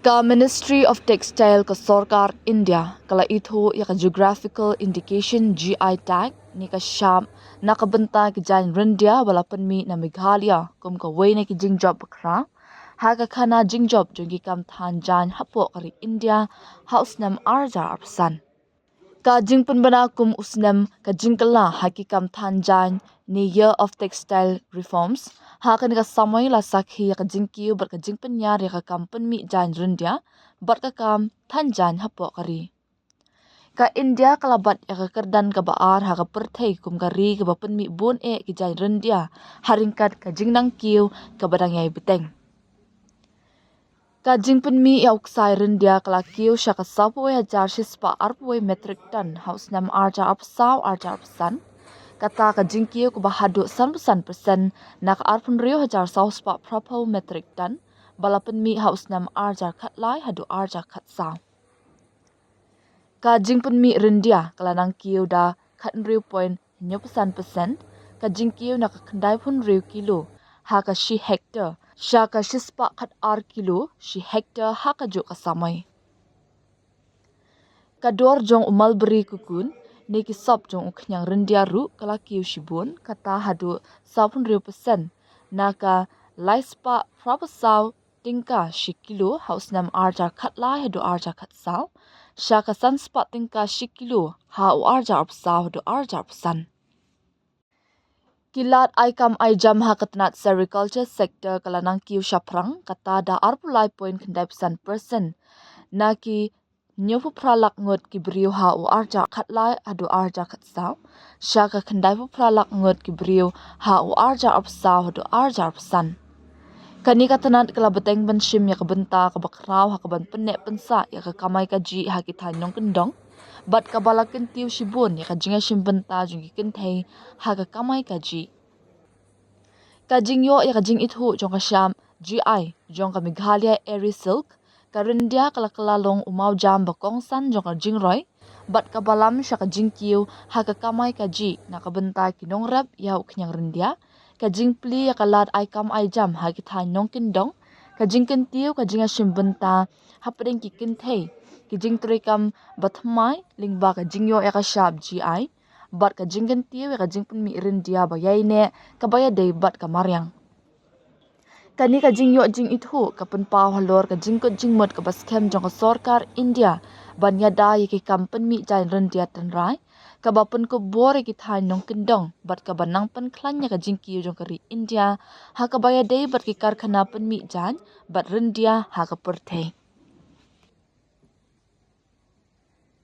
Ka Ministry of Textile ka Sarkar India kala ito ya ka Geographical Indication GI tag ni ka Sham nakabenta ki jan Rendia wala panmi na Meghalaya kum ka way na ki jingjob bakra ha ka khana jingjob jongi kam than jan hapo kari India house nam arja arsan ka jingpun bana kum usnam ka jingkala haki kam than jan ni Year of Textile Reforms ha kan ka samay la sakhi ka jingkiu bar ka jingpan ya re ka kampan mi jan Rendia bar ka kam than jan hapo kari ka India kalabat ya ka kerdan ka baar ha ka perthai kum ka ri ka bapan mi bon e ki jan Rendia haringkat ka jingnang kiu ka badang yai beteng ka jingpan mi ya uksai Rendia kala kiu sya ka sapo ya jar shispa arpoi metric ton house nam arja apsaw arja apsan kata ka jingkiu ko bahado 100% nak arpun rio hajar saus pa propo metric ton balapan mi house nam arjar khat lai hadu arjar khat saw ka jingpun mi Rendia kala nang kiu da khat rio point 9% ka jingkiu nak khandai pun rio kilo ha ka shi hector sha ka shispa khat ar kilo shi hector ha ka jo ka samai ka dor jong umalberi kukun ni ki sop jong uknyang Rendia ru kala kiu shibun kata hadu 7% na ka laispa proposal tingka shikilo house nam arja khatla hadu arja khatsal sha ka sanspa tingka shikilo ha u arja apsa hadu arja apsan kilat aikam aijam ha katnat sericulture sector kala nang kiu shaprang kata da arpulai point 9% na ki nyopu pralak ngot ki brio ha u arja khatlai adu arja khatsaw shaka khandai pu pralak ngot ki brio ha u arja apsaw adu arja apsan kani katanat kala beteng ban shim ya kabenta ka bakraw ha kaban penne pensa ya ka kamai ka ji ha ki thanong kendong bat ka balakin tiu shibun ya ka jinga shim benta jungi kenthei ha ka kamai ka ji ka jingyo ya ka jing ithu jong ka sham GI jong ka Meghalaya Airy Silk ka Rendia kala long umau jam bakong san jong ka jingroi bat ka balam sha ka jingkiu ha ka kamai ka ji na ka benta kinong rap ya uknyang Rendia ka jingpli ya ka lat ai kam ai jam ha ki than nong kindong ka jingken tiu ka jinga shim benta hapdeng ki kinthei ki jingtrei kam bathmai lingba ka jingyo ya ka shap GI bat ka jingken tiu ya ka jingpun mi Rendia ba yai ne ka baya dei bat ka maryang kani ka jingyo jing ithu ka pen paw halor ka jingkot jingmot ka baskem jong ka Sarkar India banya da ye ki kampan mi jan Rendia tanrai ka bapen ko bore ki than nong kendong bat ka banang pen klanya ka jingki jong ka ri India ha ka baya dei bat ki karkhana pen mi jan bat Rendia ha ka perthei